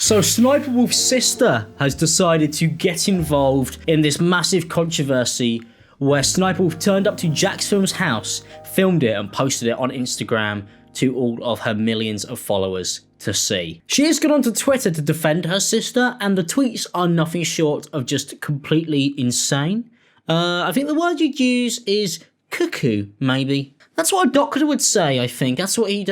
So Sniper Wolf's sister has decided to get involved in this massive controversy where Sniper Wolf turned up to Jack's Films' house, filmed it and posted it on Instagram to all of her millions of followers to see. She has gone onto Twitter to defend her sister, and the tweets are nothing short of just completely insane. I think the word you'd use is cuckoo, maybe. That's what a doctor would say, I think. That's what he'd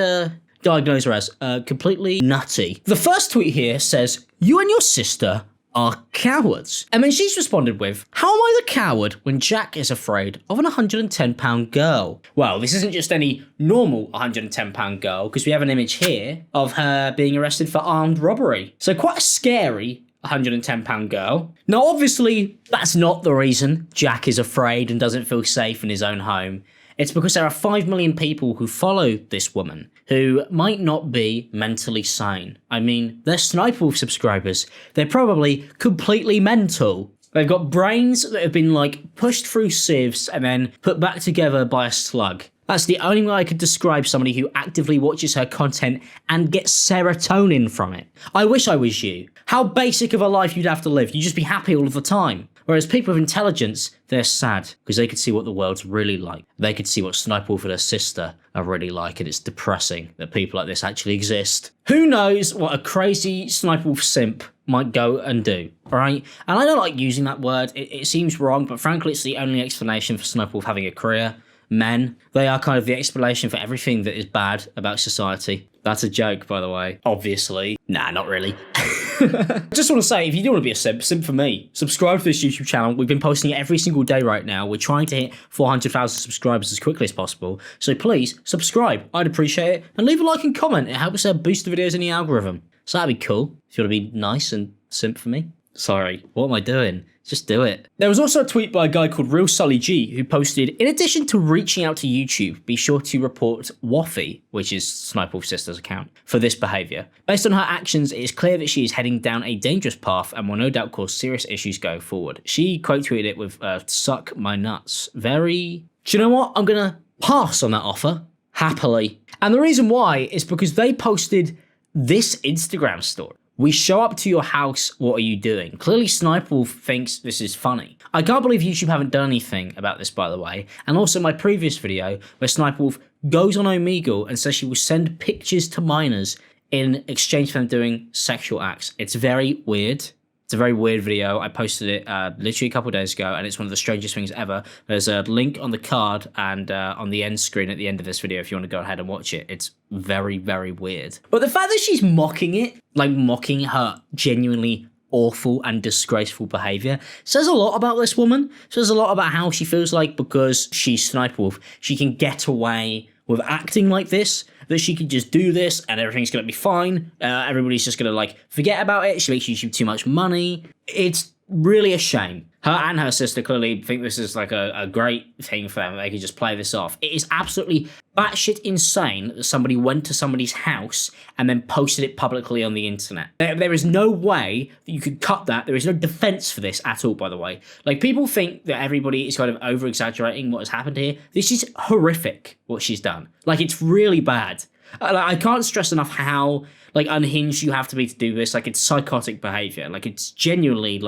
diagnose her as. Completely nutty. The first tweet here says, "You and your sister are cowards." And then she's responded with, "How am I the coward when Jack is afraid of an £110 girl?" Well, this isn't just any normal £110 girl, because we have an image here of her being arrested for armed robbery. So quite a scary £110 girl. Now, obviously, that's not the reason Jack is afraid and doesn't feel safe in his own home. It's because there are 5 million people who follow this woman who might not be mentally sane. I mean, they're Sniper Wolf subscribers. They're probably completely mental. They've got brains that have been pushed through sieves and then put back together by a slug. That's the only way I could describe somebody who actively watches her content and gets serotonin from it. I wish I was you. How basic of a life you'd have to live. You'd just be happy all of the time. Whereas people with intelligence, they're sad because they could see what the world's really like. They could see what Sniper Wolf and her sister are really like, and it's depressing that people like this actually exist. Who knows what a crazy Sniper Wolf simp might go and do, right? And I don't like using that word. It seems wrong, but frankly, it's the only explanation for Sniper Wolf having a career. Men, they are kind of the explanation for everything that is bad about society. That's a joke, by the way. Obviously. Nah, not really. I just want to say, if you do want to be a simp for me, subscribe to this YouTube channel. We've been posting it every single day right now. We're trying to hit 400,000 subscribers as quickly as possible. So please, subscribe. I'd appreciate it. And leave a like and comment. It helps boost the videos in the algorithm. So that'd be cool. If you want to be nice and simp for me. Sorry, what am I doing? Just do it. There was also a tweet by a guy called Real Sully G who posted, "In addition to reaching out to YouTube, be sure to report Waffy," which is Sniper Wolf's sister's account, "for this behaviour. Based on her actions, it is clear that she is heading down a dangerous path and will no doubt cause serious issues going forward." She quote tweeted it with, "Suck my nuts." Very... Do you know what? I'm gonna pass on that offer. Happily. And the reason why is because they posted this Instagram story. "We show up to your house, what are you doing?" Clearly Sniper Wolf thinks this is funny. I can't believe YouTube haven't done anything about this, by the way. And also my previous video where Sniper Wolf goes on Omegle and says she will send pictures to minors in exchange for them doing sexual acts. It's very weird. It's a very weird video. I posted it literally a couple of days ago, and it's one of the strangest things ever. There's a link on the card and on the end screen at the end of this video if you want to go ahead and watch it. It's very, very weird. But the fact that she's mocking it, mocking her genuinely awful and disgraceful behaviour, says a lot about this woman. Says a lot about how she feels like because she's Sniper Wolf, she can get away with acting like this, that she could just do this and everything's going to be fine. Everybody's just going to forget about it. She makes YouTube too much money. It's really a shame. Her and her sister clearly think this is a great thing for them. They can just play this off. It is absolutely batshit insane that somebody went to somebody's house and then posted it publicly on the internet. There is no way that you could cut that. There is no defense for this at all, by the way. People think that everybody is kind of over-exaggerating what has happened here. This is horrific, what she's done. It's really bad. I can't stress enough how unhinged you have to be to do this. It's psychotic behavior. It's genuinely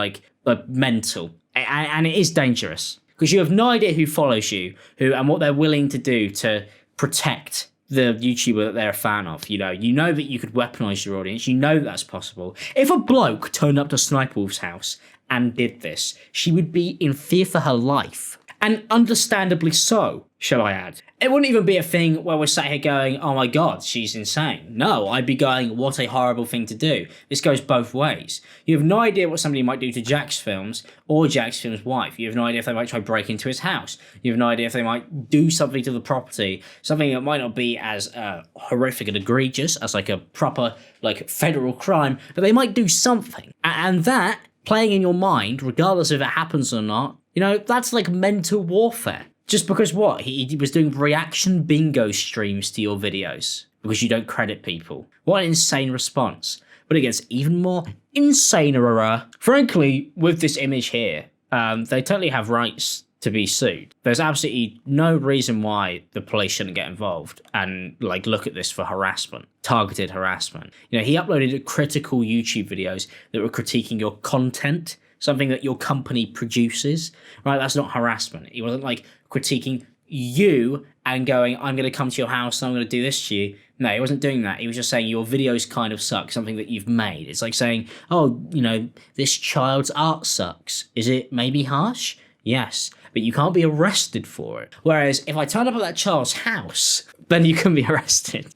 mental, and it is dangerous because you have no idea who follows you, and what they're willing to do to protect the YouTuber that they're a fan of. You know that you could weaponize your audience. You know that's possible. If a bloke turned up to Sniper Wolf's house and did this, she would be in fear for her life. And understandably so, shall I add. It wouldn't even be a thing where we're sat here going, "Oh my god, she's insane." No, I'd be going, "What a horrible thing to do." This goes both ways. You have no idea what somebody might do to Jack's Films or Jack's Films' wife. You have no idea if they might try to break into his house. You have no idea if they might do something to the property, something that might not be as horrific and egregious as a proper federal crime, but they might do something. And that, playing in your mind, regardless if it happens or not, that's mental warfare. Just because what? He was doing reaction bingo streams to your videos because you don't credit people. What an insane response. But it gets even more insaner. Frankly, with this image here, they totally have rights to be sued. There's absolutely no reason why the police shouldn't get involved and like look at this for harassment, targeted harassment. You know, he uploaded critical YouTube videos that were critiquing your content, something that your company produces, right? That's not harassment. He wasn't like critiquing you and going, I'm going to come to your house and I'm going to do this to you. No, he wasn't doing that. He was just saying your videos kind of suck, something that you've made. It's like saying, oh, you know, this child's art sucks. Is it maybe harsh? Yes, but you can't be arrested for it. Whereas if I turn up at that child's house, then you can be arrested.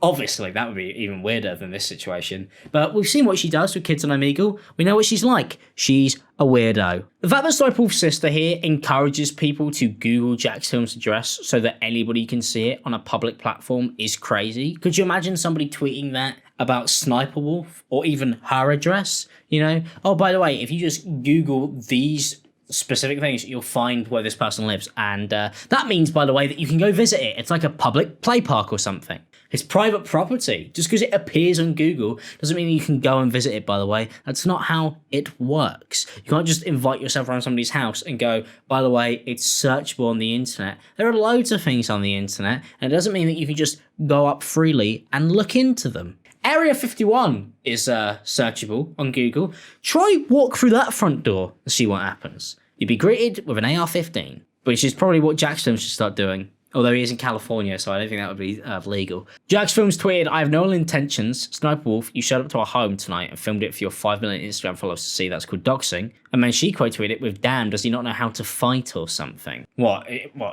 Obviously, that would be even weirder than this situation. But we've seen what she does with Kids on Omegle. We know what she's like. She's a weirdo. The fact that Sniper Wolf's sister here encourages people to Google Jacksfilms' address so that anybody can see it on a public platform is crazy. Could you imagine somebody tweeting that about Sniper Wolf or even her address? You know, oh, by the way, if you just Google these specific things, you'll find where this person lives, and that means, by the way, that you can go visit it. It's like a public play park or something. It's private property. Just because it appears on Google doesn't mean you can go and visit it, by the way. That's not how it works. You can't just invite yourself around somebody's house and go, by the way, it's searchable on the internet. There are loads of things on the internet, and it doesn't mean that you can just go up freely and look into them. Area 51 is searchable on Google. Try walk through that front door and see what happens. You'd be greeted with an AR-15, which is probably what Jacksfilms should start doing. Although he is in California, so I don't think that would be legal. Jacksfilms tweeted, I have no ill intentions. Sniper Wolf, you showed up to our home tonight and filmed it for your 5 million Instagram followers to see. That's called doxing. And then she quote tweeted it with, damn, does he not know how to fight or something? What?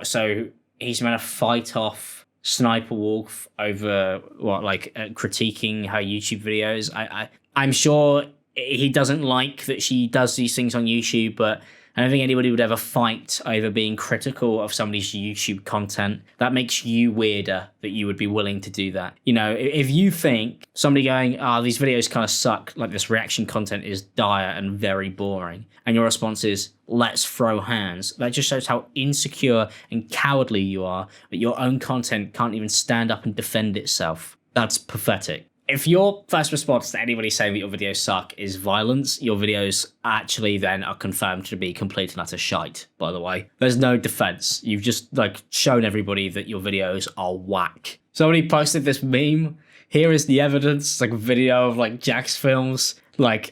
So he's meant to fight off Sniper Wolf over critiquing her YouTube videos. I'm sure he doesn't like that she does these things on YouTube, but I don't think anybody would ever fight over being critical of somebody's YouTube content. That makes you weirder that you would be willing to do that. You know, if you think somebody going, these videos kind of suck, like this reaction content is dire and very boring, and your response is, let's throw hands, that just shows how insecure and cowardly you are, that your own content can't even stand up and defend itself. That's pathetic. If your first response to anybody saying that your videos suck is violence, your videos actually then are confirmed to be complete and utter shite, by the way. There's no defense. You've just shown everybody that your videos are whack. Somebody posted this meme. Here is the evidence. It's like a video of Jacksfilms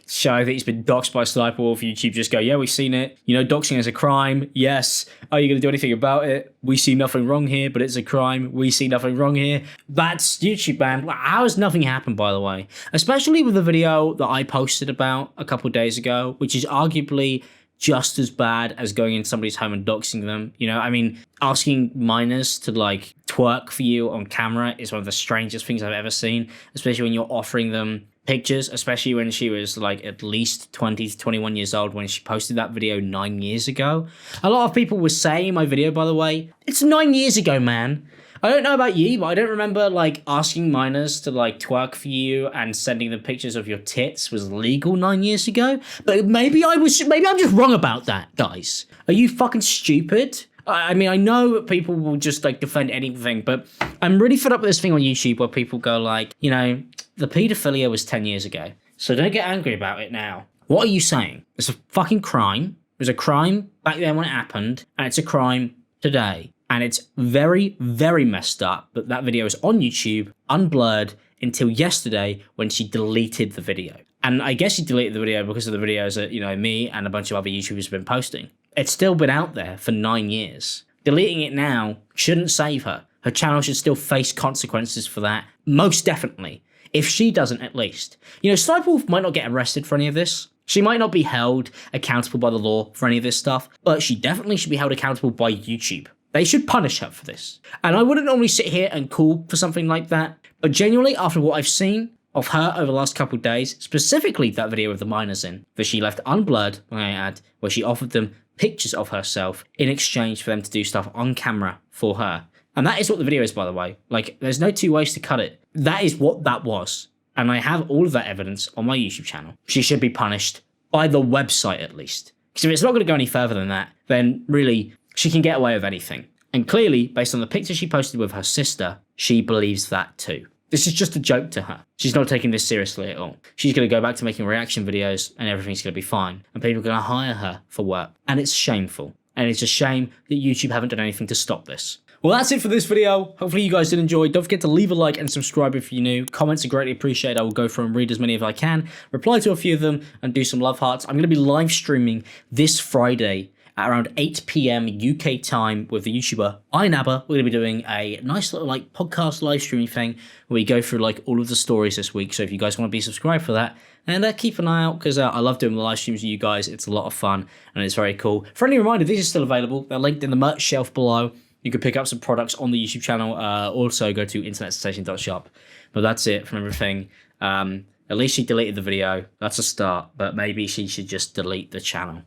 showing that he's been doxed by Sniper Wolf. YouTube just go, yeah, we've seen it. You know, doxing is a crime. Yes. Are you going to do anything about it? We see nothing wrong here, but it's a crime. We see nothing wrong here. That's YouTube ban. How has nothing happened, by the way? Especially with the video that I posted about a couple of days ago, which is arguably just as bad as going into somebody's home and doxing them. You know, I mean, asking minors to twerk for you on camera is one of the strangest things I've ever seen, especially when you're offering them pictures, especially when she was at least 20 to 21 years old when she posted that video 9 years ago. A lot of people were saying in my video, by the way, it's 9 years ago, man. I don't know about you, but I don't remember asking minors to twerk for you and sending them pictures of your tits was legal 9 years ago. But maybe I'm just wrong about that, guys. Are you fucking stupid? I mean, I know people will just defend anything, but I'm really fed up with this thing on YouTube where people go you know, the paedophilia was 10 years ago, so don't get angry about it now. What are you saying? It's a fucking crime. It was a crime back then when it happened, and it's a crime today. And it's very, very messed up that that video is on YouTube, unblurred, until yesterday when she deleted the video. And I guess she deleted the video because of the videos that, you know, me and a bunch of other YouTubers have been posting. It's still been out there for 9 years. Deleting it now shouldn't save her. Her channel should still face consequences for that, most definitely. If she doesn't, at least. You know, Sniper Wolf might not get arrested for any of this. She might not be held accountable by the law for any of this stuff, but she definitely should be held accountable by YouTube. They should punish her for this. And I wouldn't normally sit here and call for something like that, but genuinely, after what I've seen of her over the last couple of days, specifically that video with the minors in, that she left unblurred, may I add, where she offered them pictures of herself in exchange for them to do stuff on camera for her. And that is what the video is, by the way. There's no two ways to cut it. That is what that was. And I have all of that evidence on my YouTube channel. She should be punished by the website, at least. Because if it's not going to go any further than that, then really, she can get away with anything. And clearly, based on the picture she posted with her sister, she believes that too. This is just a joke to her. She's not taking this seriously at all. She's going to go back to making reaction videos and everything's going to be fine. And people are going to hire her for work. And it's shameful. and it's a shame that YouTube haven't done anything to stop this. Well, that's it for this video. Hopefully you guys did enjoy. Don't forget to leave a like and subscribe if you're new. Comments are greatly appreciated. I will go through and read as many as I can, reply to a few of them, and do some love hearts. I'm going to be live streaming this Friday at around 8 p.m. UK time with the YouTuber iNabba. We're going to be doing a nice little like podcast live streaming thing where we go through like all of the stories this week. So if you guys want to be subscribed for that, and keep an eye out because I love doing the live streams with you guys. It's a lot of fun and it's very cool. Friendly reminder, these are still available. They're linked in the merch shelf below. You can pick up some products on the YouTube channel. Also go to internetsensation.shop. But that's it from everything. At least she deleted the video. That's a start. But maybe she should just delete the channel.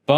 Bye.